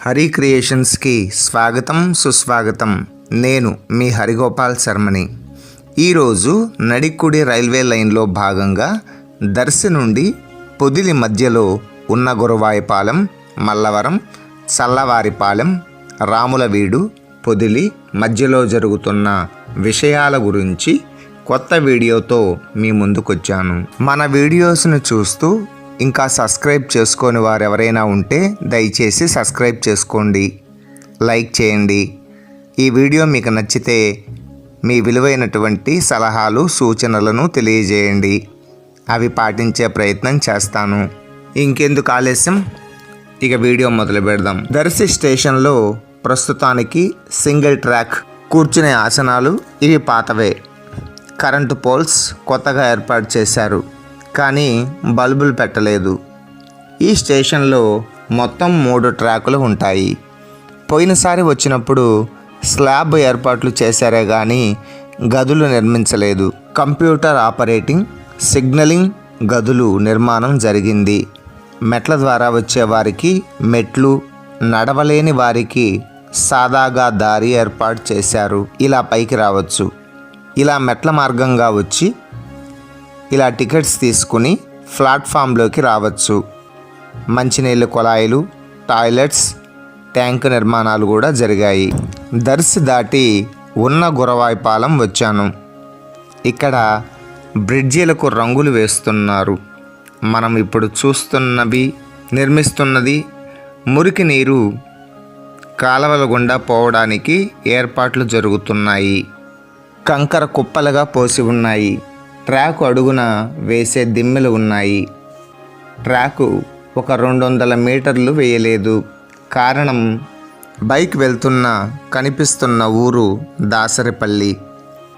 హరి క్రియేషన్స్కి స్వాగతం సుస్వాగతం. నేను మీ హరిగోపాల్ శర్మని. ఈరోజు నడికుడి రైల్వే లైన్లో భాగంగా దర్శి నుండి పొదిలి మధ్యలో ఉన్న గురవాయపాలెం, మల్లవరం, చల్లవారిపాలెం, రాములవీడు, పొదిలి మధ్యలో జరుగుతున్న విషయాల గురించి కొత్త వీడియోతో మీ ముందుకొచ్చాను. మన వీడియోస్ను చూస్తూ ఇంకా సబ్స్క్రైబ్ చేసుకొని వారు ఎవరైనా ఉంటే దయచేసి సబ్స్క్రైబ్ చేసుకోండి, లైక్ చేయండి. ఈ వీడియో మీకు నచ్చితే మీ విలువైనటువంటి సలహాలు సూచనలను తెలియజేయండి. అవి పాటించే ప్రయత్నం చేస్తాను. ఇంకెందుకు ఆలస్యం, ఇక వీడియో మొదలు పెడదాం. దర్శి స్టేషన్లో ప్రస్తుతానికి సింగిల్ ట్రాక్, కూర్చునే ఆసనాలు ఇవి పాతవే. కరెంటు పోల్స్ కొత్తగా ఏర్పాటు చేశారు, కానీ బల్బులు పెట్టలేదు. ఈ స్టేషన్లో మొత్తం 3 ట్రాకులు ఉంటాయి. పోయినసారి వచ్చినప్పుడు స్లాబ్ ఏర్పాట్లు చేశారే కానీ గదులు నిర్మించలేదు. కంప్యూటర్ ఆపరేటింగ్, సిగ్నలింగ్ గదులు నిర్మాణం జరిగింది. మెట్ల ద్వారా వచ్చేవారికి మెట్లు, నడవలేని వారికి సాదాగా దారి ఏర్పాటు చేశారు. ఇలా పైకి రావచ్చు. ఇలా మెట్ల మార్గంగా వచ్చి ఇలా టికెట్స్ తీసుకుని ప్లాట్ఫామ్లోకి రావచ్చు. మంచినీళ్ళ కుళాయిలు, టాయిలెట్స్, ట్యాంకు నిర్మాణాలు కూడా జరిగాయి. దర్శి దాటి ఉన్న గురవాయపాలెం వచ్చాను. ఇక్కడ బ్రిడ్జీలకు రంగులు వేస్తున్నారు. మనం ఇప్పుడు నిర్మిస్తున్నది మురికి నీరు కాలవల గుండా పోవడానికి ఏర్పాట్లు జరుగుతున్నాయి. కంకర కుప్పలుగా పోసి ఉన్నాయి. ట్రాకు అడుగున వేసే దిమ్మెలు ఉన్నాయి. ట్రాకు ఒక 200 మీటర్లు వేయలేదు. కారణం, బైక్ వెళ్తున్న కనిపిస్తున్న ఊరు దాసరిపల్లి.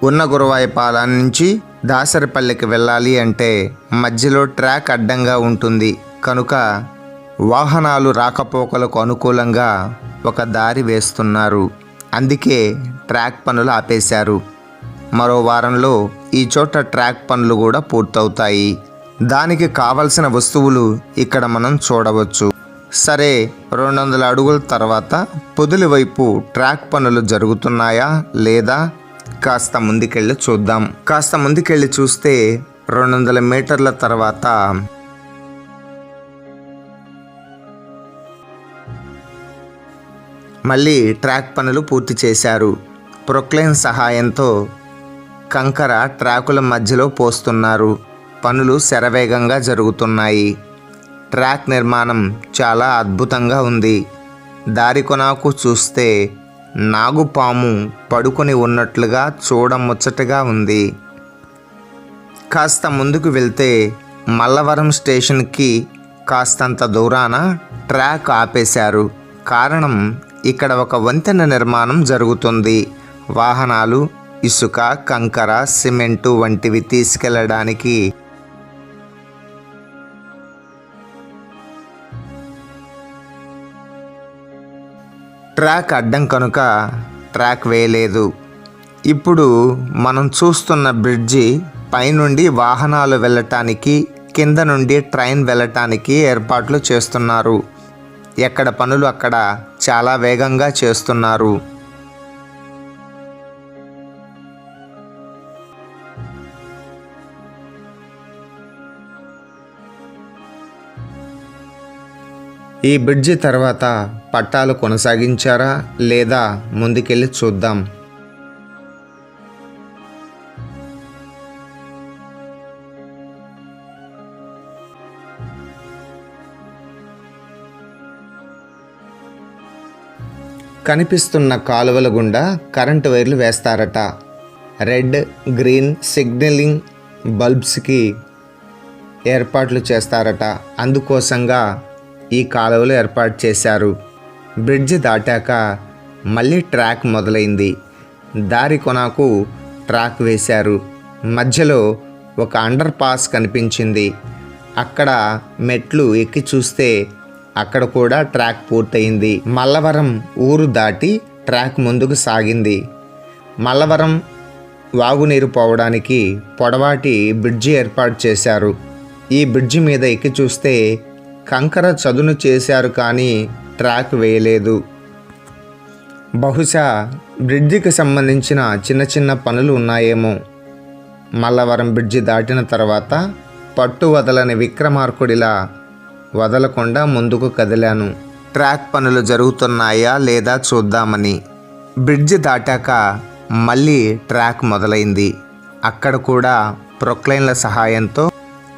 ఉన్న గురవాయపాలెం నుంచి దాసరిపల్లికి వెళ్ళాలి అంటే మధ్యలో ట్రాక్ అడ్డంగా ఉంటుంది. కనుక వాహనాలు రాకపోకలకు అనుకూలంగా ఒక దారి వేస్తున్నారు. అందుకే ట్రాక్ పనులు ఆపేశారు. మరో వారంలో ఈ చోట ట్రాక్ పనులు కూడా పూర్తవుతాయి. దానికి కావలసిన వస్తువులు ఇక్కడ మనం చూడవచ్చు. సరే, 200 అడుగుల తర్వాత పొదిలి వైపు ట్రాక్ పనులు జరుగుతున్నాయా లేదా కాస్త ముందుకెళ్ళి చూద్దాం. కాస్త ముందుకెళ్ళి చూస్తే 200 మీటర్ల తర్వాత మళ్ళీ ట్రాక్ పనులు పూర్తి చేశారు. ప్రొక్లైన్ సహాయంతో కంకర ట్రాకుల మధ్యలో పోస్తున్నారు. పనులు శరవేగంగా జరుగుతున్నాయి. ట్రాక్ నిర్మాణం చాలా అద్భుతంగా ఉంది. దారి కొనాకు చూస్తే నాగుపాము పడుకొని ఉన్నట్లుగా చూడముచ్చటగా ఉంది. కాస్త ముందుకు వెళ్తే మల్లవరం స్టేషన్కి కాస్తంత దూరాన ట్రాక్ ఆపేశారు. కారణం, ఇక్కడ ఒక వంతెన నిర్మాణం జరుగుతుంది. వాహనాలు ఇసుక, కంకర, సిమెంటు వంటివి తీసుకెళ్లడానికి ట్రాక్ అడ్డం కనుక ట్రాక్ వేయలేదు. ఇప్పుడు మనం చూస్తున్న బ్రిడ్జి పైనుండి వాహనాలు వెళ్ళటానికి, కింద నుండి ట్రైన్ వెళ్ళటానికి ఏర్పాట్లు చేస్తున్నారు. ఎక్కడ పనులు అక్కడ చాలా వేగంగా చేస్తున్నారు. ఈ బ్రిడ్జి తర్వాత పట్టాలు కొనసాగించారా లేదా ముందుకెళ్ళి చూద్దాం. కనిపిస్తున్న కాలువల గుండా కరెంటు వైర్లు వేస్తారట. రెడ్, గ్రీన్ సిగ్నలింగ్ బల్బ్స్కి ఏర్పాట్లు చేస్తారట. అందుకోసంగా ఈ కాలువలు ఏర్పాటు చేశారు. బ్రిడ్జి దాటాక మళ్ళీ ట్రాక్ మొదలైంది. దారి కొనాకు ట్రాక్ వేశారు. మధ్యలో ఒక అండర్ పాస్ కనిపించింది. అక్కడ మెట్లు ఎక్కి చూస్తే అక్కడ కూడా ట్రాక్ పూర్తయింది. మల్లవరం ఊరు దాటి ట్రాక్ ముందుకు సాగింది. మల్లవరం వాగునీరు పోవడానికి పొడవాటి బ్రిడ్జి ఏర్పాటు చేశారు. ఈ బ్రిడ్జి మీద ఎక్కి చూస్తే కంకర చదును చేశారు, కానీ ట్రాక్ వేయలేదు. బహుశా బ్రిడ్జికి సంబంధించిన చిన్న చిన్న పనులు ఉన్నాయేమో. మల్లవరం బ్రిడ్జి దాటిన తర్వాత పట్టు వదలని విక్రమార్కుడిలా వదలకుండా ముందుకు కదిలాను. ట్రాక్ పనులు జరుగుతున్నాయా లేదా చూద్దామని. బ్రిడ్జి దాటాక మళ్ళీ ట్రాక్ మొదలైంది. అక్కడ కూడా ప్రొక్లైన్ల సహాయంతో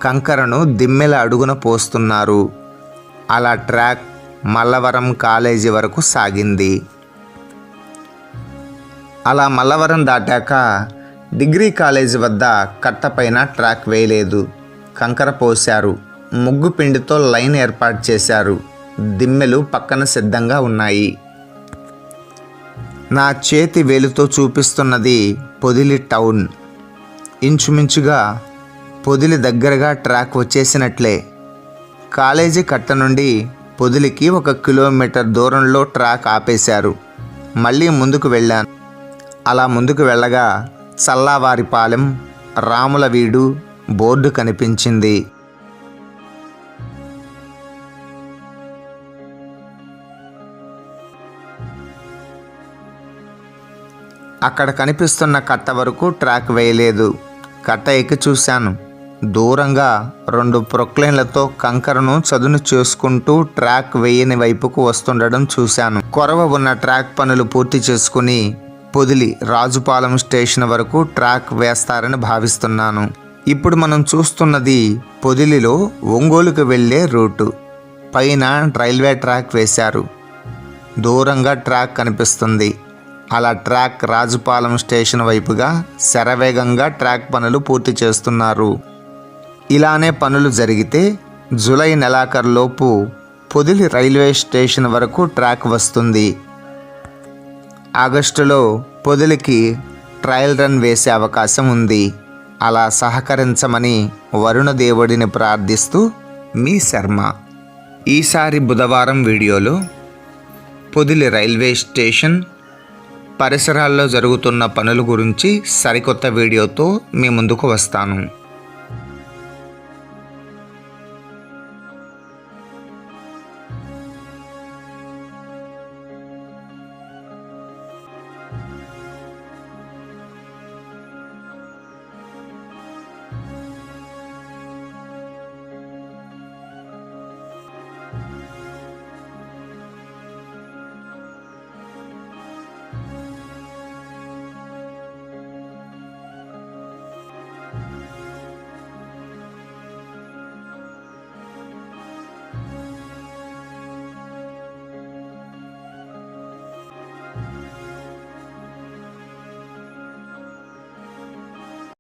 కంకరను దిమ్మెల అడుగున పోస్తున్నారు. అలా ట్రాక్ మల్లవరం కాలేజీ వరకు సాగింది. అలా మల్లవరం దాటాక డిగ్రీ కాలేజీ వద్ద కట్టపైన ట్రాక్ వేయలేదు. కంకర పోశారు. ముగ్గు పిండితో లైన్ ఏర్పాటు చేశారు. దిమ్మెలు పక్కన సిద్ధంగా ఉన్నాయి. నా చేతి వేలుతో చూపిస్తున్నది పొదిలి టౌన్. ఇంచుమించుగా పొదిలి దగ్గరగా ట్రాక్ వచ్చేసినట్లే. కాలేజీ కట్ట నుండి పొదిలికి 1 కిలోమీటర్ దూరంలో ట్రాక్ ఆపేశారు. మళ్ళీ ముందుకు వెళ్ళాను. అలా ముందుకు వెళ్ళగా చల్లావారిపాలెం, రాములవీడు బోర్డు కనిపించింది. అక్కడ కనిపిస్తున్న కట్ట వరకు ట్రాక్ వేయలేదు. కట్ట ఎక్కి చూశాను. దూరంగా 2 ప్రొక్లైన్లతో కంకరను చదును చేసుకుంటూ ట్రాక్ వేయని వైపుకు వస్తుండడం చూశాను. కొరవ ఉన్న ట్రాక్ పనులు పూర్తి చేసుకుని పొదిలి రాజుపాలెం స్టేషన్ వరకు ట్రాక్ వేస్తారని భావిస్తున్నాను. ఇప్పుడు మనం చూస్తున్నది పొదిలిలో ఒంగోలుకు వెళ్ళే రూటు. పైన రైల్వే ట్రాక్ వేశారు. దూరంగా ట్రాక్ కనిపిస్తుంది. అలా ట్రాక్ రాజుపాలెం స్టేషన్ వైపుగా శరవేగంగా ట్రాక్ పనులు పూర్తి చేస్తున్నారు. ఇలానే పనులు జరిగితే జూలై నెలాఖరులోపు పొదిలి రైల్వే స్టేషన్ వరకు ట్రాక్ వస్తుంది. ఆగస్టులో పొదిలికి ట్రయల్ రన్ వేసే అవకాశం ఉంది. అలా సహకరించమని వరుణదేవుడిని ప్రార్థిస్తూ మీ శర్మ. ఈసారి బుధవారం వీడియోలో పొదిలి రైల్వే స్టేషన్ పరిసరాల్లో జరుగుతున్న పనుల గురించి సరికొత్త వీడియోతో మీ ముందుకు వస్తాను.